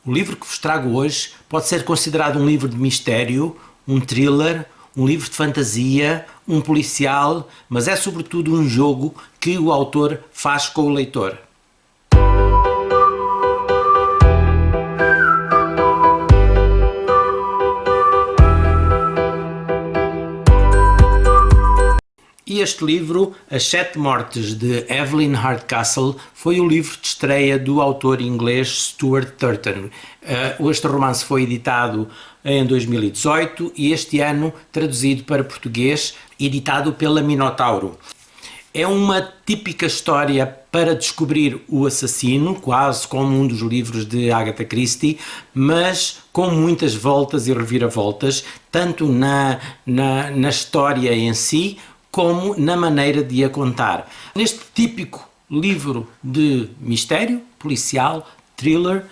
O livro que vos trago hoje pode ser considerado um livro de mistério, um thriller, um livro de fantasia, um policial, mas é sobretudo um jogo que o autor faz com o leitor. E este livro, As Sete Mortes, de Evelyn Hardcastle, foi o livro de estreia do autor inglês Stuart Turton. Este romance foi editado em 2018 e este ano traduzido para português, editado pela Minotauro. É uma típica história para descobrir o assassino, quase como um dos livros de Agatha Christie, mas com muitas voltas e reviravoltas, tanto na história em si, como na maneira de a contar. Neste típico livro de mistério, policial, thriller,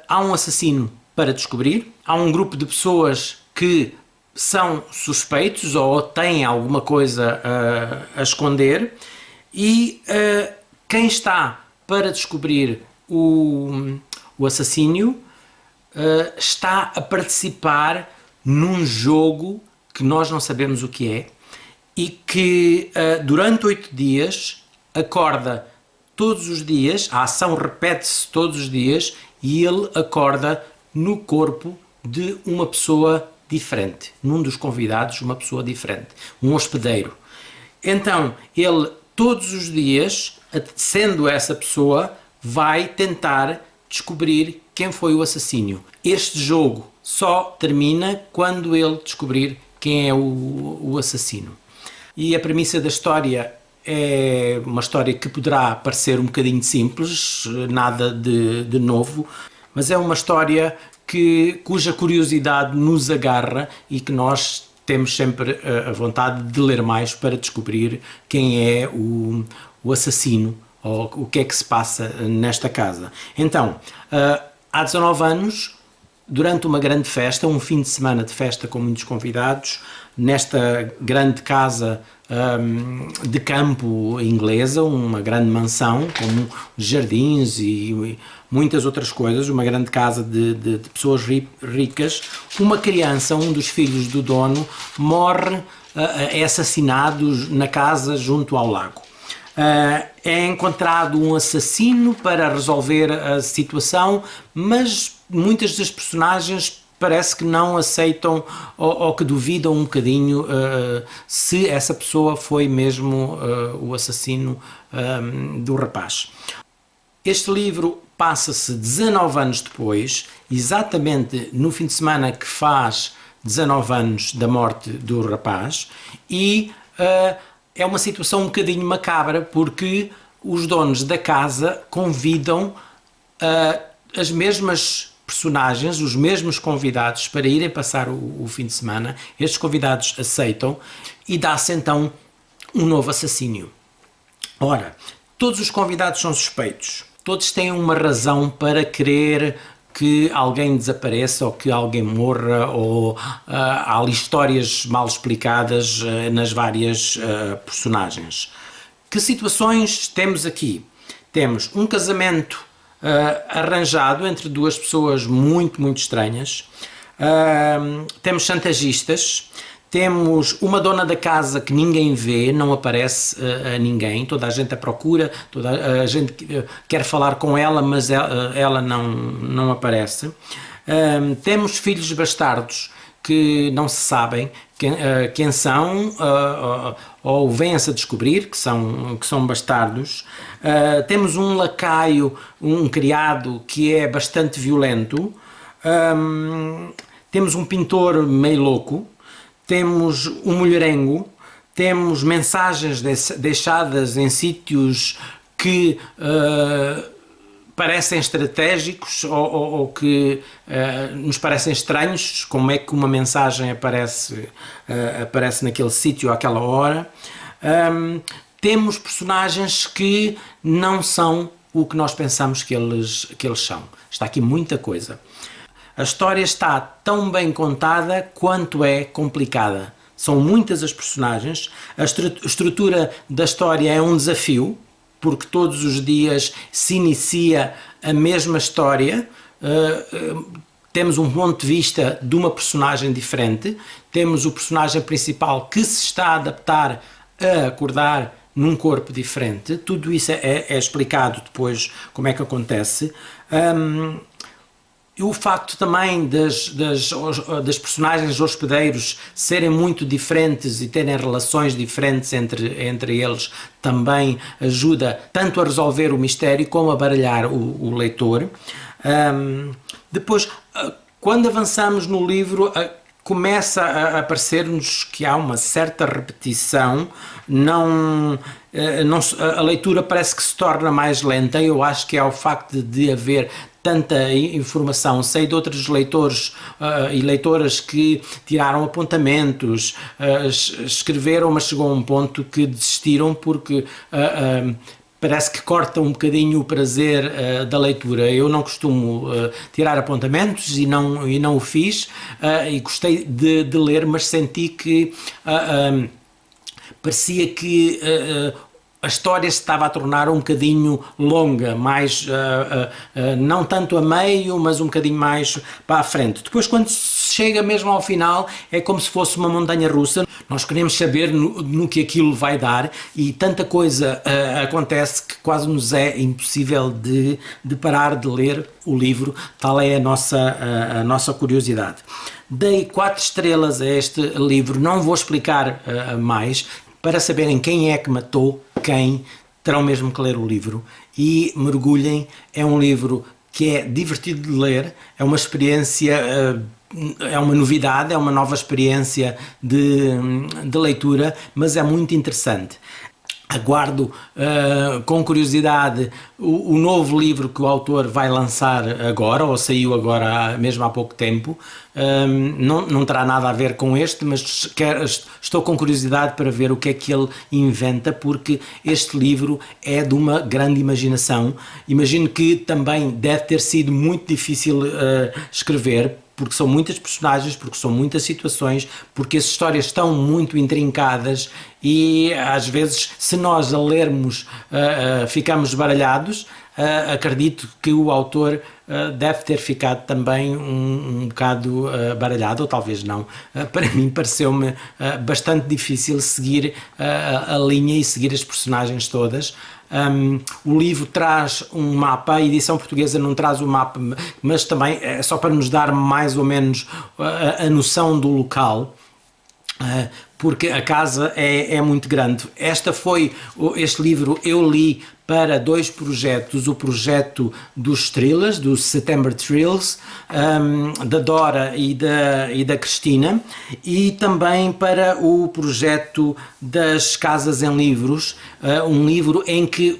há um assassino para descobrir, há um grupo de pessoas que são suspeitos ou têm alguma coisa a esconder e quem está para descobrir o assassínio está a participar num jogo que nós não sabemos o que é, e que durante 8 dias acorda todos os dias, a ação repete-se todos os dias e ele acorda no corpo de uma pessoa diferente, num dos convidados uma pessoa diferente, um hospedeiro. Então ele todos os dias, sendo essa pessoa, vai tentar descobrir quem foi o assassínio. Este jogo só termina quando ele descobrir quem é o assassino. E a premissa da história é uma história que poderá parecer um bocadinho simples, nada de novo, mas é uma história cuja curiosidade nos agarra e que nós temos sempre a vontade de ler mais para descobrir quem é o assassino ou o que é que se passa nesta casa. Então, há 19 anos, durante uma grande festa, um fim de semana de festa com muitos convidados, nesta grande casa de campo inglesa, uma grande mansão com jardins e muitas outras coisas, uma grande casa de pessoas ricas, uma criança, um dos filhos do dono, morre, é assassinado na casa junto ao lago. É encontrado um assassino para resolver a situação, mas muitas das personagens parece que não aceitam ou que duvidam um bocadinho se essa pessoa foi mesmo o assassino do rapaz. Este livro passa-se 19 anos depois, exatamente no fim de semana que faz 19 anos da morte do rapaz, e é uma situação um bocadinho macabra porque os donos da casa convidam as mesmas personagens, os mesmos convidados para irem passar o fim de semana. Estes convidados aceitam e dá-se então um novo assassínio. Ora, todos os convidados são suspeitos, todos têm uma razão para querer que alguém desapareça ou que alguém morra, ou há ali histórias mal explicadas nas várias personagens. Que situações temos aqui? Temos um casamento arranjado entre duas pessoas muito estranhas, temos chantagistas, temos uma dona da casa que ninguém vê, não aparece a ninguém, toda a gente a procura, toda a gente quer falar com ela, mas ela não aparece. Temos filhos bastardos que não se sabem quem são, ou vêm-se a descobrir que são bastardos. Temos um lacaio, um criado que é bastante violento. Temos um pintor meio louco. Temos um mulherengo. Temos mensagens deixadas em sítios que parecem estratégicos ou que nos parecem estranhos, como é que uma mensagem aparece naquele sítio àquela hora. Temos personagens que não são o que nós pensamos que eles são. Está aqui muita coisa. A história está tão bem contada quanto é complicada. São muitas as personagens, a estrutura da história é um desafio, porque todos os dias se inicia a mesma história, temos um ponto de vista de uma personagem diferente, temos o personagem principal que se está a adaptar a acordar num corpo diferente, tudo isso é explicado depois como é que acontece. E o facto também das personagens hospedeiros serem muito diferentes e terem relações diferentes entre eles também ajuda tanto a resolver o mistério como a baralhar o leitor. Depois, quando avançamos no livro, começa a aparecer-nos que há uma certa repetição, a leitura parece que se torna mais lenta. Eu acho que é o facto de haver tanta informação. Sei de outros leitores e leitoras que tiraram apontamentos, escreveram, mas chegou a um ponto que desistiram porque parece que corta um bocadinho o prazer da leitura. Eu não costumo tirar apontamentos e não o fiz, e gostei de ler, mas senti que parecia que a história se estava a tornar um bocadinho longa, mais, não tanto a meio, mas um bocadinho mais para a frente. Depois, quando se chega mesmo ao final, é como se fosse uma montanha russa. Nós queremos saber no que aquilo vai dar e tanta coisa acontece que quase nos é impossível de parar de ler o livro, tal é a nossa curiosidade. Dei 4 estrelas a este livro, não vou explicar mais. Para saberem quem é que matou quem, terão mesmo que ler o livro e mergulhem. É um livro que é divertido de ler, é uma experiência, é uma novidade, é uma nova experiência de leitura, mas é muito interessante. Aguardo com curiosidade o novo livro que o autor vai lançar agora, ou saiu agora mesmo há pouco tempo. Não terá nada a ver com este, mas estou com curiosidade para ver o que é que ele inventa, porque este livro é de uma grande imaginação. Imagino que também deve ter sido muito difícil escrever, porque são muitas personagens, porque são muitas situações, porque as histórias estão muito intrincadas e às vezes, se nós a lermos ficamos baralhados. Acredito que o autor deve ter ficado também um bocado baralhado, ou talvez não. Para mim pareceu-me bastante difícil seguir a linha e seguir as personagens todas. O livro traz um mapa, a edição portuguesa não traz o mapa, mas também é só para nos dar mais ou menos a noção do local. Porque a casa é muito grande. Este livro eu li para 2 projetos, o projeto dos Thrillers, do September Thrills, da Dora e da Cristina, e também para o projeto das Casas em Livros, um livro em que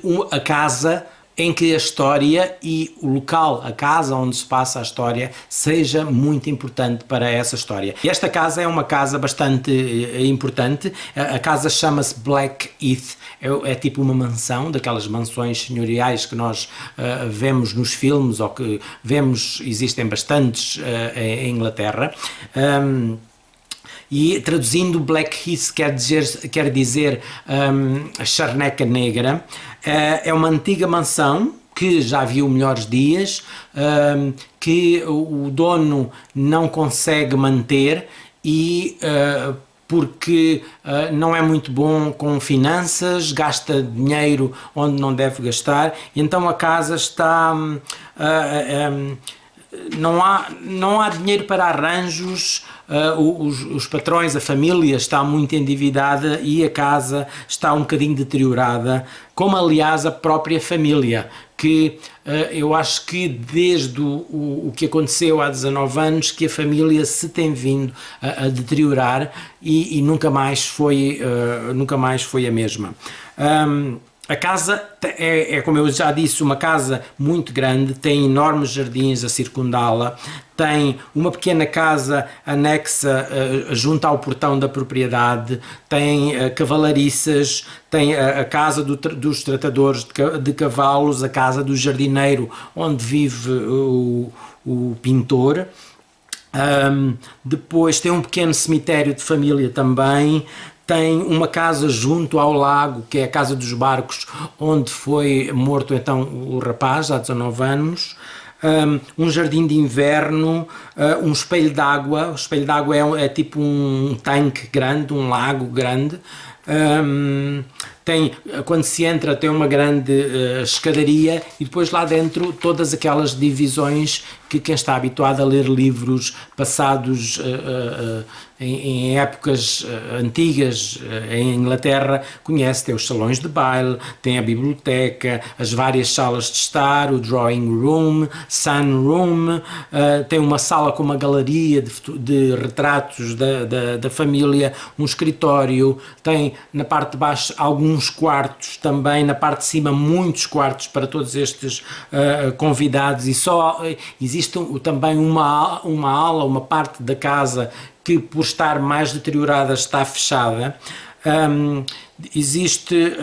a história e o local, a casa onde se passa a história, seja muito importante para essa história. E esta casa é uma casa bastante importante. A casa chama-se Blackheath, é tipo uma mansão, daquelas mansões senhoriais que nós vemos nos filmes, ou que vemos, existem bastantes em Inglaterra. E traduzindo, Blackheath quer dizer a charneca negra. É uma antiga mansão que já viu melhores dias, que o dono não consegue manter e porque não é muito bom com finanças, gasta dinheiro onde não deve gastar, e então a casa está... não há dinheiro para arranjos, os patrões, a família está muito endividada e a casa está um bocadinho deteriorada, como aliás a própria família, que eu acho que desde o que aconteceu há 19 anos que a família se tem vindo a deteriorar e nunca mais foi a mesma. A casa como eu já disse, uma casa muito grande, tem enormes jardins a circundá-la, tem uma pequena casa anexa junto ao portão da propriedade, tem cavalariças, tem a casa dos tratadores de cavalos, a casa do jardineiro onde vive o pintor. Depois tem um pequeno cemitério de família também. Tem uma casa junto ao lago, que é a Casa dos Barcos, onde foi morto então o rapaz, há 19 anos. um jardim de inverno, um espelho d'água. O espelho d'água é tipo um tanque grande, um lago grande. Quando se entra tem uma grande escadaria e depois lá dentro todas aquelas divisões que quem está habituado a ler livros passados em épocas antigas em Inglaterra conhece. Tem os salões de baile, tem a biblioteca, as várias salas de estar, o drawing room, sunroom, tem uma sala com uma galeria de retratos da família, um escritório, tem na parte de baixo alguns quartos também, na parte de cima muitos quartos para todos estes convidados, e só existe também uma ala, uma parte da casa que por estar mais deteriorada está fechada. Existe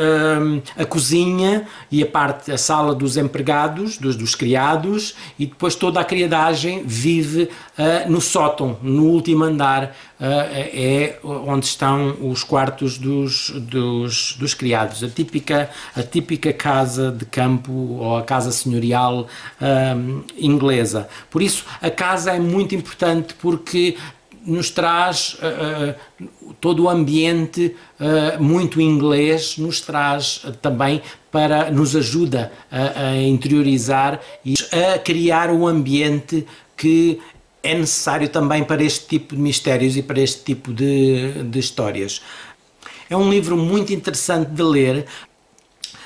a cozinha e a sala dos empregados, dos criados, e depois toda a criadagem vive no sótão, no último andar, é onde estão os quartos dos criados, a típica casa de campo ou a casa senhorial inglesa. Por isso a casa é muito importante, porque nos traz todo o ambiente muito inglês, nos traz também nos ajuda a interiorizar e a criar um ambiente que é necessário também para este tipo de mistérios e para este tipo de histórias. É um livro muito interessante de ler.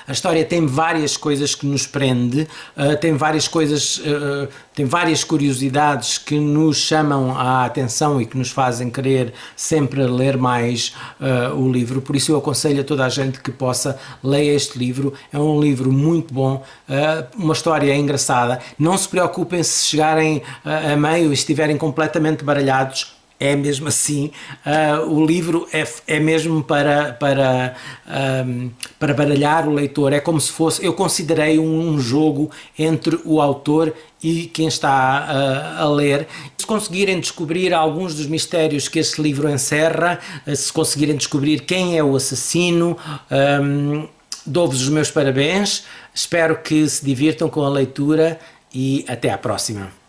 A história tem várias coisas que nos prende, tem várias curiosidades que nos chamam a atenção e que nos fazem querer sempre ler mais o livro. Por isso eu aconselho a toda a gente que possa ler este livro. É um livro muito bom, uma história engraçada. Não se preocupem se chegarem a meio e estiverem completamente baralhados. É mesmo assim, o livro é mesmo para baralhar o leitor. É como se fosse, eu considerei um jogo entre o autor e quem está a ler. Se conseguirem descobrir alguns dos mistérios que este livro encerra, se conseguirem descobrir quem é o assassino, dou-vos os meus parabéns. Espero que se divirtam com a leitura e até à próxima.